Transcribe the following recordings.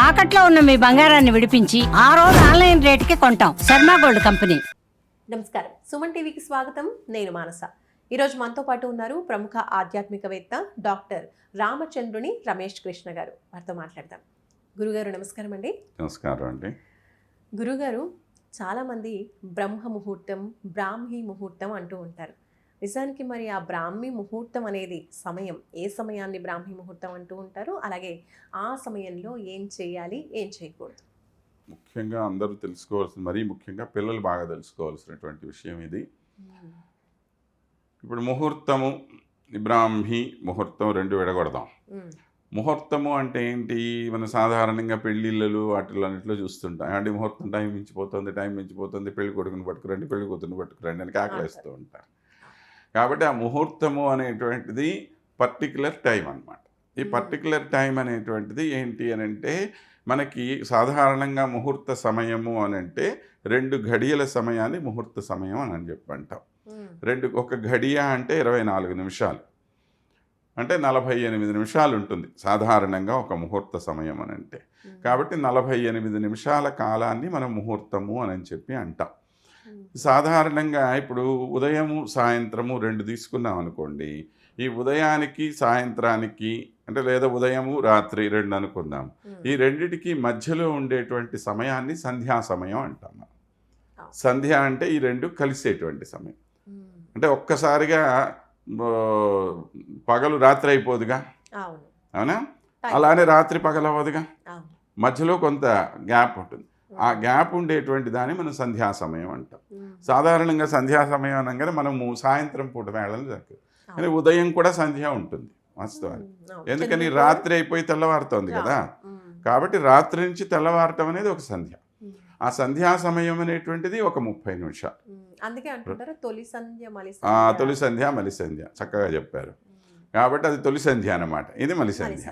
తాకట్లో ఉన్న మీ బంగారాన్ని విడిపించి ఆ రోజు ఆన్లైన్ రేటుకి కొంటాం. Sharma gold company. నమస్కారం, సుమన్ టీవీకి స్వాగతం. నేను మానస. ఈరోజు మనతో పాటు ఉన్నారు ప్రముఖ ఆధ్యాత్మికవేత్త డాక్టర్ రామచంద్రుని రమేష్ కృష్ణ గారు. వారితో మాట్లాడదాం. గురుగారు నమస్కారం అండి. నమస్కారం అండి. గురుగారు, చాలామంది బ్రహ్మ ముహూర్తం, బ్రాహ్మీ ముహూర్తం అంటూ ఉంటారు. నిజానికి మరి ఆ బ్రాహ్మీ ముహూర్తం అనేది సమయం, ఏ సమయాన్ని బ్రాహ్మీ ముహూర్తం అంటూ ఉంటారు, అలాగే ఆ సమయంలో ఏం చేయాలి, ఏం చేయకూడదు? ముఖ్యంగా అందరూ తెలుసుకోవాల్సిన, మరీ ముఖ్యంగా పిల్లలు బాగా తెలుసుకోవాల్సినటువంటి విషయం ఇది. ఇప్పుడు ముహూర్తము, బ్రాహ్మీ ముహూర్తం రెండు విడగొడదాం. ముహూర్తము అంటే ఏంటి? మనం సాధారణంగా పెళ్ళిళ్ళు వాటిలో చూస్తుంటాం. అంటే ముహూర్తం టైం మించిపోతుంది, పెళ్లి కొడుకుని పట్టుకురండి, పెళ్లి కూతురుని పట్టుకురండి అని కాకలేస్తూ ఉంటారు. కాబట్టి ఆ ముహూర్తము అనేటువంటిది పర్టికులర్ టైం అన్నమాట. ఈ పర్టికులర్ టైం అనేటువంటిది ఏంటి అని అంటే, మనకి సాధారణంగా ముహూర్త సమయము అని అంటే 2 ఘడియల సమయాన్ని ముహూర్త సమయం అని చెప్పంటాం. ఒక ఘడియ అంటే 24 నిమిషాలు, అంటే 48 నిమిషాలు ఉంటుంది సాధారణంగా ఒక ముహూర్త సమయం అని అంటే. కాబట్టి 48 నిమిషాల కాలాన్ని మనం ముహూర్తము అని చెప్పి అంటాం. సాధారణంగా ఇప్పుడు ఉదయము సాయంత్రము 2 తీసుకున్నాం అనుకోండి. ఈ ఉదయానికి సాయంత్రానికి అంటే లేదా ఉదయము రాత్రి 2 అనుకుందాం. ఈ రెండిటికి మధ్యలో ఉండేటువంటి సమయాన్ని సంధ్యా సమయం అంటాం. సంధ్య అంటే ఈ 2 కలిసేటువంటి సమయం. అంటే ఒక్కసారిగా పగలు రాత్రి అయిపోదుగా, అవునా? అలానే రాత్రి పగలవదుగా, మధ్యలో కొంత గ్యాప్ ఉంటుంది. ఆ గ్యాప్ ఉండేటువంటి దాన్ని మనం సంధ్యా సమయం అంటాం. సాధారణంగా సంధ్యా సమయం అనగానే మనము సాయంత్రం పూట వేళలు దొరుకుతుంది, కానీ ఉదయం కూడా సంధ్య ఉంటుంది వాస్తవానికి. ఎందుకని రాత్రి అయిపోయి తెల్లవారుతోంది కదా. కాబట్టి రాత్రి నుంచి తెల్లవారటం అనేది ఒక సంధ్య. ఆ సంధ్యా సమయం అనేటువంటిది ఒక 30 నిమిషాలు. అందుకే అంటుంటారు తొలి సంధ్య మలి సంధ్య. చక్కగా చెప్పారు. కాబట్టి అది తొలి సంధ్య అన్నమాట, ఇది మలి సంధ్య.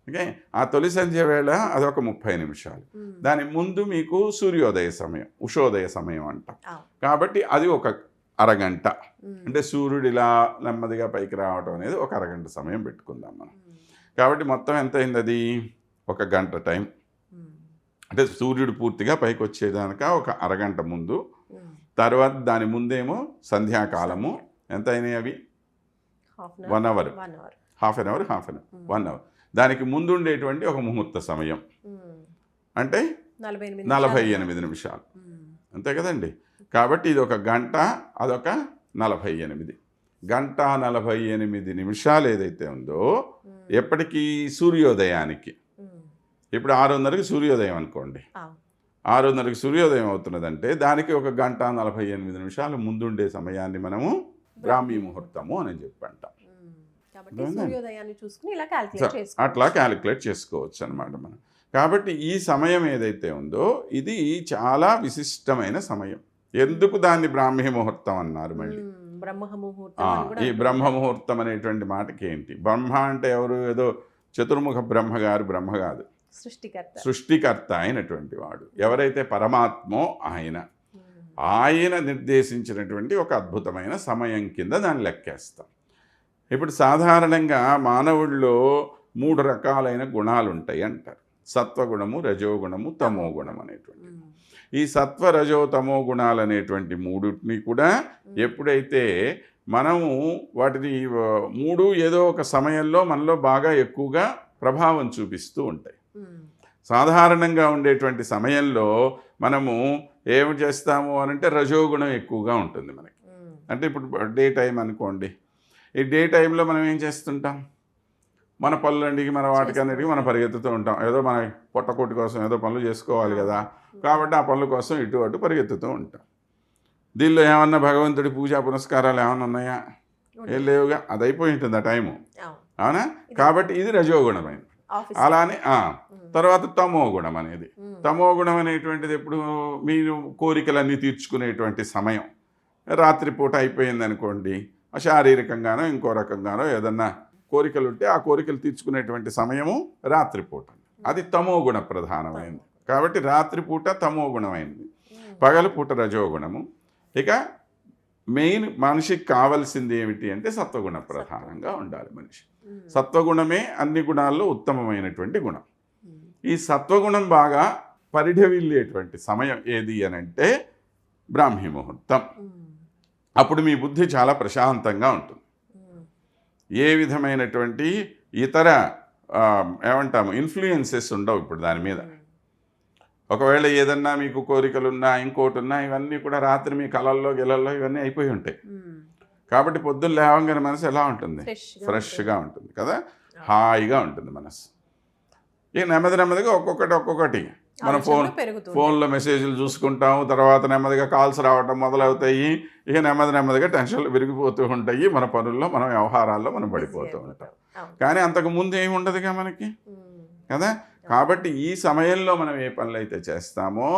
ఓకే, ఆ తొలి సంధ్య వేళ అదొక 30 నిమిషాలు. దాని ముందు మీకు సూర్యోదయ సమయం, ఉషోదయ సమయం అంటాం. కాబట్టి అది ఒక అరగంట. అంటే సూర్యుడు ఇలా నెమ్మదిగా పైకి రావటం అనేది ఒక అరగంట సమయం పెట్టుకుందాం మనం. కాబట్టి మొత్తం ఎంత అయింది? అది 1 గంట టైం. అంటే సూర్యుడు పూర్తిగా పైకి వచ్చేదానిక ఒక అరగంట ముందు, తర్వాత దాని ముందేమో సంధ్యాకాలము. ఎంత అయినాయి అవి? 1 hour, half an hour, 1 hour. దానికి ముందు ఉండేటువంటి ఒక ముహూర్త సమయం అంటే 48 నిమిషాలు, అంతే కదండి. కాబట్టి ఇది 1 గంట, అదొక 48 గంట 48 నిమిషాలు ఏదైతే ఉందో ఎప్పటికీ సూర్యోదయానికి. ఇప్పుడు 6:30కి సూర్యోదయం అనుకోండి. 6:30కి సూర్యోదయం అవుతున్నదంటే దానికి 1 గంట 48 నిమిషాలు ముందుండే సమయాన్ని మనము బ్రాహ్మీ ముహూర్తము అని చెప్పంటాం. అట్లా క్యాలిక్యులేట్ చేసుకోవచ్చు అనమాట మనం. కాబట్టి ఈ సమయం ఏదైతే ఉందో ఇది చాలా విశిష్టమైన సమయం. ఎందుకు దాన్ని బ్రాహ్మీ ముహూర్తం అన్నారు? మళ్ళీ ఈ బ్రహ్మ ముహూర్తం అనేటువంటి మాటకి ఏంటి? బ్రహ్మ అంటే ఎవరు? ఏదో చతుర్ముఖ బ్రహ్మగారు బ్రహ్మ కాదు, సృష్టికర్త అయినటువంటి వాడు. ఎవరైతే పరమాత్మో ఆయన నిర్దేశించినటువంటి ఒక అద్భుతమైన సమయం కింద దాన్ని లెక్కేస్తాం. ఇప్పుడు సాధారణంగా మానవుల్లో 3 రకాలైన గుణాలు ఉంటాయి అంటారు. సత్వగుణము, రజోగుణము, తమో గుణం అనేటువంటి. ఈ సత్వ, రజో, తమో గుణాలు అనేటువంటి మూడుని కూడా ఎప్పుడైతే మనము వాటిని 3 ఏదో ఒక సమయంలో మనలో బాగా ఎక్కువగా ప్రభావం చూపిస్తూ ఉంటాయి. సాధారణంగా ఉండేటువంటి సమయంలో మనము ఏమి చేస్తాము అనంటే రజోగుణం ఎక్కువగా ఉంటుంది మనకి. అంటే ఇప్పుడు డే టైం అనుకోండి. ఈ డే టైంలో మనం ఏం చేస్తుంటాం? మన పనులన్నిటికీ, మన వాటికన్నిటికీ మనం పరిగెత్తుతూ ఉంటాం. ఏదో మన పొట్టకోటి కోసం ఏదో పనులు చేసుకోవాలి కదా. కాబట్టి ఆ పనుల కోసం ఇటు అటు పరిగెత్తుతూ ఉంటాం. దీనిలో ఏమన్నా భగవంతుడి పూజా పునస్కారాలు ఏమన్నా ఉన్నాయా? ఏం లేవుగా. అది అయిపోయి ఉంటుంది ఆ టైము, అవునా? కాబట్టి ఇది రజోగుణమైనది. అలానే తర్వాత తమో గుణం అనేది. తమో గుణం అనేటువంటిది ఎప్పుడు? మీరు కోరికలన్నీ తీర్చుకునేటువంటి సమయం. రాత్రిపూట అయిపోయింది అనుకోండి, శారీరకంగానో ఇంకో రకంగానో ఏదన్నా కోరికలు ఉంటే ఆ కోరికలు తీర్చుకునేటువంటి సమయము రాత్రిపూట. అది తమో గుణ ప్రధానమైనది. కాబట్టి రాత్రిపూట తమో గుణమైనది, పగలపూట రజోగుణము. ఇక మెయిన్ మనిషికి కావాల్సింది ఏమిటి అంటే సత్వగుణ ప్రధానంగా ఉండాలి మనిషి. సత్వగుణమే అన్ని గుణాల్లో ఉత్తమమైనటువంటి గుణం. ఈ సత్వగుణం బాగా పరిఢవిల్లేటువంటి సమయం ఏది అని అంటే బ్రాహ్మీ ముహూర్తం. అప్పుడు మీ బుద్ధి చాలా ప్రశాంతంగా ఉంటుంది. ఏ విధమైనటువంటి ఇతర ఏమంటాము ఇన్ఫ్లుయెన్సెస్ ఉండవు ఇప్పుడు దాని మీద. ఒకవేళ ఏదన్నా మీకు కోరికలున్నా ఇంకోటి ఉన్నా ఇవన్నీ కూడా రాత్రి మీ కళల్లో గిలల్లో ఇవన్నీ అయిపోయి ఉంటాయి. కాబట్టి పొద్దున్న లేవంగానే మనసు ఎలా ఉంటుంది? ఫ్రెష్గా ఉంటుంది కదా, హాయిగా ఉంటుంది మనసు. ఇక నెమ్మదిగా ఒక్కొక్కటి మనం ఫోన్లో మెసేజ్లు చూసుకుంటాము, తర్వాత నెమ్మదిగా కాల్స్ రావటం మొదలవుతాయి. ఇక నెమ్మదిగా టెన్షన్లు విరిగిపోతూ ఉంటాయి, మన పనుల్లో మన వ్యవహారాల్లో మనం పడిపోతూ ఉంటాం. కానీ అంతకు ముందు ఏమి ఉండదుగా మనకి కదా. కాబట్టి ఈ సమయంలో మనం ఏ పనులు అయితే చేస్తామో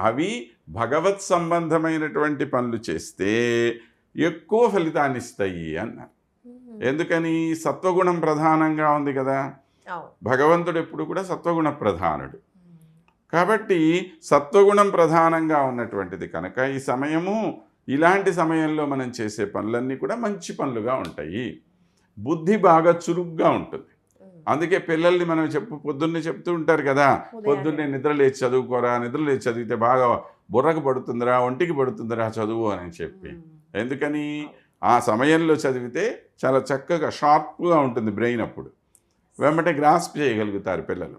అవి భగవత్ సంబంధమైనటువంటి పనులు చేస్తే ఎక్కువ ఫలితాన్ని ఇస్తాయి అన్నారు. ఎందుకని? సత్వగుణం ప్రధానంగా ఉంది కదా. భగవంతుడు ఎప్పుడు కూడా సత్వగుణ ప్రధానుడు. కాబట్టి సత్వగుణం ప్రధానంగా ఉన్నటువంటిది కనుక ఈ సమయము, ఇలాంటి సమయంలో మనం చేసే పనులన్నీ కూడా మంచి పనులుగా ఉంటాయి. బుద్ధి బాగా చురుగ్గా ఉంటుంది. అందుకే పిల్లల్ని మనం పొద్దున్నే చెప్తూ ఉంటారు కదా, పొద్దున్నే నిద్రలేచి చదువుకోరా, నిద్రలేచి చదివితే బాగా బుర్రకు పడుతుందిరా, ఒంటికి పడుతుందిరా చదువు అని చెప్పి. ఎందుకని? ఆ సమయంలో చదివితే చాలా చక్కగా షార్ప్గా ఉంటుంది బ్రెయిన్. అప్పుడు వెంబటే గ్రాస్ప్ చేయగలుగుతారు పిల్లలు.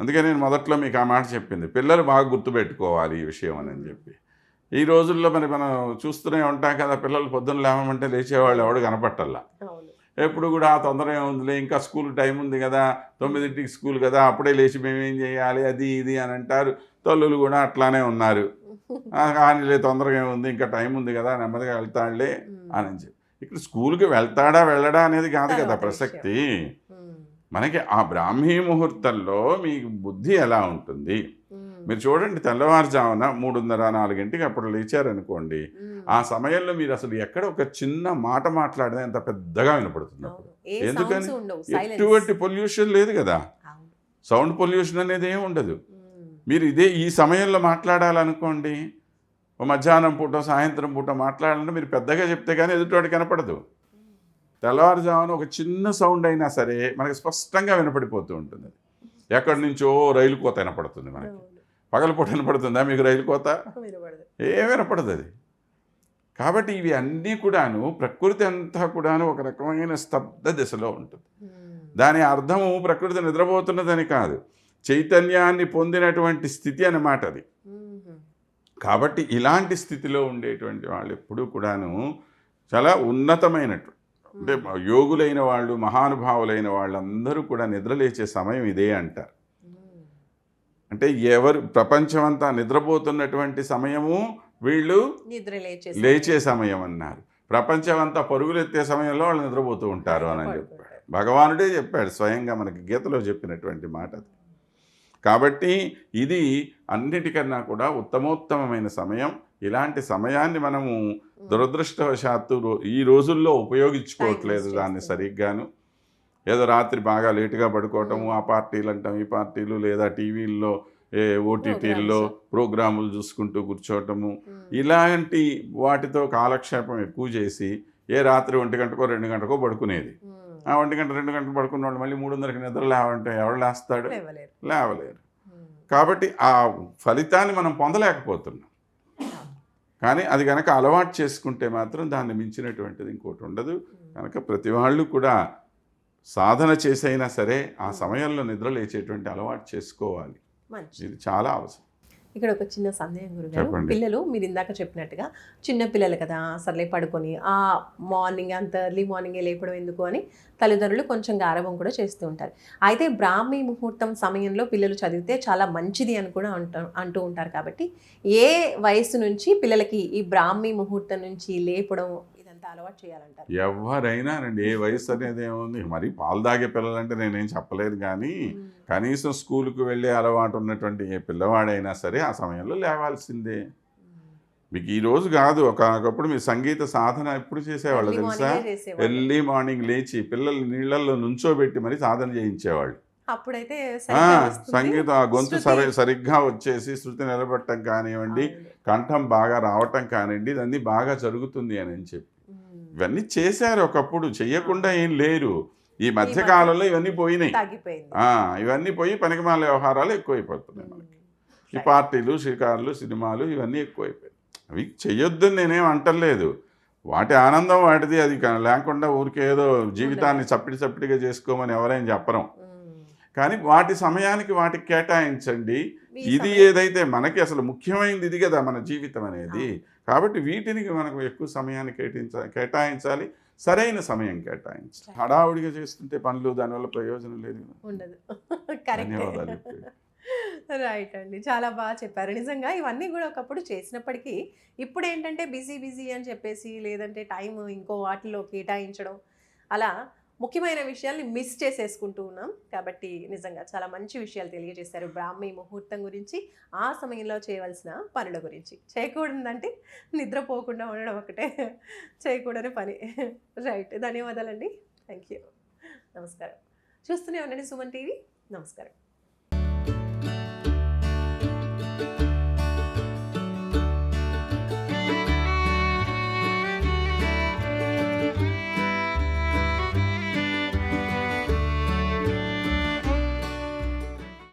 అందుకే నేను మొదట్లో మీకు ఆ మాట చెప్పింది, పిల్లలు బాగా గుర్తుపెట్టుకోవాలి ఈ విషయం అని చెప్పి. ఈ రోజుల్లో మనం చూస్తూనే ఉంటాం కదా, పిల్లలు పొద్దున్న లేవమంటే లేచేవాళ్ళు ఎవడు కనపట్టల్లా. ఎప్పుడు కూడా ఆ తొందర ఏముందిలే, ఇంకా స్కూల్ టైం ఉంది కదా, 9ంటికి స్కూల్ కదా, అప్పుడే లేచి మేమేం చేయాలి అది ఇది అని అంటారు. తల్లులు కూడా అట్లానే ఉన్నారు, కానీలే తొందరగా ఏముంది, ఇంకా టైం ఉంది కదా, నెమ్మదిగా వెళ్తాడులే అని చెప్పి. ఇక్కడ స్కూల్కి వెళ్తాడా వెళ్ళడా అనేది కాదు కదా ప్రసక్తి. మనకి ఆ బ్రాహ్మీ ముహూర్తంలో మీ బుద్ధి ఎలా ఉంటుంది? మీరు చూడండి, తెల్లవారుజామున 3:30-4 అప్పుడు లేచారనుకోండి, ఆ సమయంలో మీరు అసలు ఎక్కడ ఒక చిన్న మాట మాట్లాడితే అంత పెద్దగా వినపడుతుంది. అప్పుడు ఎందుకని? ఎటువంటి పొల్యూషన్ లేదు కదా, సౌండ్ పొల్యూషన్ అనేది ఏమి ఉండదు. మీరు ఈ సమయంలో మాట్లాడాలనుకోండి, మధ్యాహ్నం పూట సాయంత్రం పూట మాట్లాడాలంటే మీరు పెద్దగా చెప్తే కానీ ఎదుటివాడికి కనపడదు. తెల్లవారుజామున ఒక చిన్న సౌండ్ అయినా సరే మనకి స్పష్టంగా వినపడిపోతూ ఉంటుంది. ఎక్కడి నుంచో రైలు కోత వినపడుతుంది మనకి. పగలపూట వినపడుతుందా మీకు రైలు కోత? ఏం వినపడదు అది. కాబట్టి ఇవి అన్నీ కూడాను, ప్రకృతి అంతా కూడాను ఒక రకమైన స్తబ్ద దశలో ఉంటుంది. దాని అర్థము ప్రకృతి నిద్రపోతున్నదని కాదు, చైతన్యాన్ని పొందినటువంటి స్థితి అన్నమాట అది. కాబట్టి ఇలాంటి స్థితిలో ఉండేటువంటి వాళ్ళు ఎప్పుడూ కూడాను చాలా ఉన్నతమైనట్టు, అంటే యోగులైన వాళ్ళు, మహానుభావులైన వాళ్ళందరూ కూడా నిద్రలేచే సమయం ఇదే అంటారు. అంటే ఎవరు ప్రపంచమంతా నిద్రపోతున్నటువంటి సమయము వీళ్ళు లేచే సమయం అన్నారు. ప్రపంచమంతా పరుగులెత్తే సమయంలో వాళ్ళు నిద్రపోతూ ఉంటారు అని చెప్పాడు. భగవానుడే చెప్పాడు స్వయంగా, మనకి గీతలో చెప్పినటువంటి మాట. కాబట్టి ఇది అన్నిటికన్నా కూడా ఉత్తమోత్తమైన సమయం. ఇలాంటి సమయాన్ని మనము దురదృష్టవశాత్తు ఈ రోజుల్లో ఉపయోగించుకోవట్లేదు దాన్ని సరిగ్గాను. ఏదో రాత్రి బాగా లేటుగా పడుకోవటము, ఆ పార్టీలు అంటాం ఈ పార్టీలు, లేదా టీవీల్లో ఓటీటీల్లో ప్రోగ్రాములు చూసుకుంటూ కూర్చోవటము, ఇలాంటి వాటితో కాలక్షేపం ఎక్కువ చేసి రాత్రి 1 గంటకో 2 గంటకో పడుకునేది. ఆ 1 గంట 2 గంటలు పడుకున్న వాళ్ళు మళ్ళీ 3:30కి నిద్ర లేవంటే ఎవరు లేస్తాడు? లేవలేరు. కాబట్టి ఆ ఫలితాన్ని మనం పొందలేకపోతున్నాం. కానీ అది కనుక అలవాటు చేసుకుంటే మాత్రం దాన్ని మించినటువంటిది ఇంకోటి ఉండదు. కనుక ప్రతి వాళ్ళు కూడా సాధన చేసైనా సరే ఆ సమయంలో నిద్ర లేచేటువంటి అలవాటు చేసుకోవాలి. ఇది చాలా అవసరం. ఇక్కడ ఒక చిన్న సందేహం గురుగారు, పిల్లలు మీరు ఇందాక చెప్పినట్టుగా చిన్న పిల్లలు కదా, సర్లే పడుకొని ఆ మార్నింగ్ అంత ఎర్లీ మార్నింగే లేపడం ఎందుకు అని తల్లిదండ్రులు కొంచెం గారవం కూడా చేస్తూ ఉంటారు. అయితే బ్రాహ్మీ ముహూర్తం సమయంలో పిల్లలు చదివితే చాలా మంచిది అని కూడా అంటూ ఉంటారు. కాబట్టి ఏ వయసు నుంచి పిల్లలకి ఈ బ్రాహ్మీ ముహూర్తం నుంచి లేపడం ఇదంతా అలవాటు చేయాలంటారు? ఎవరైనా రండి, ఏ వయసు అనేది ఏముంది, మరి పాలు తాగే పిల్లలంటే నేనేం చెప్పలేదు, కానీ కనీసం స్కూల్కి వెళ్ళే అలవాటు ఉన్నటువంటి ఏ పిల్లవాడైనా సరే ఆ సమయంలో లేవాల్సిందే. మీకు ఈరోజు కాదు, ఒకప్పుడు మీరు సంగీత సాధన ఎప్పుడు చేసేవాళ్ళు తెలుసా? ఎర్లీ మార్నింగ్ లేచి పిల్లల్ని నీళ్ళల్లో నుంచోబెట్టి మరి సాధన చేయించేవాళ్ళు. అప్పుడైతే సంగీతం ఆ గొంతు సరిగ్గా వచ్చేసి శృతి నిలబెట్టడం కానివ్వండి, కంఠం బాగా రావటం కానివ్వండి, ఇదన్నీ బాగా జరుగుతుంది అని చెప్పి ఇవన్నీ చేశారు. ఒకప్పుడు చెయ్యకుండా ఏం లేరు. ఈ మధ్య కాలంలో ఇవన్నీ పోయినాయి. తగ్గిపోయింది. ఇవన్నీ పోయి పనికిమాల వ్యవహారాలు ఎక్కువైపోతున్నాయి మనకి. ఈ పార్టీలు, షికారులు, సినిమాలు ఇవన్నీ ఎక్కువైపోయాయి. అవి చెయ్యొద్దని నేనేం అంటలేదు. వాటి ఆనందం వాటిది, అది లేకుండా ఊరికే ఏదో జీవితాన్ని చప్పిడిగా చేసుకోమని ఎవరైనా చెప్పరం. కానీ వాటి సమయానికి వాటికి కేటాయించండి. ఇది ఏదైతే మనకి అసలు ముఖ్యమైనది ఇది కదా మన జీవితం అనేది. కాబట్టి వీటిని మనకు ఎక్కువ సమయాన్ని కేటాయించాలి, సరైన సమయం కేటాయించాలి. హడావుడిగా చేస్తుంటే పనులు దానివల్ల ప్రయోజనం లేదు, ఉండదు. ధన్యవాదాలు. రైట్ అండి, చాలా బాగా చెప్పారు. నిజంగా ఇవన్నీ కూడా ఒకప్పుడు చేసినప్పటికీ ఇప్పుడు ఏంటంటే బిజీ అని చెప్పేసి, లేదంటే టైం ఇంకో వాటిలో కేటాయించడం, అలా ముఖ్యమైన విషయాల్ని మిస్ చేసేసుకుంటూ ఉన్నాం. కాబట్టి నిజంగా చాలా మంచి విషయాలు తెలియజేశారు బ్రాహ్మీ ముహూర్తం గురించి, ఆ సమయంలో చేయవలసిన పనుల గురించి. చేయకూడదంటే నిద్రపోకుండా ఉండడం ఒకటే చేయకూడని పని. రైట్, ధన్యవాదాలండి. Thank you. నమస్కారం. చూస్తూనే ఉండండి సుమన్ టీవీ. నమస్కారం.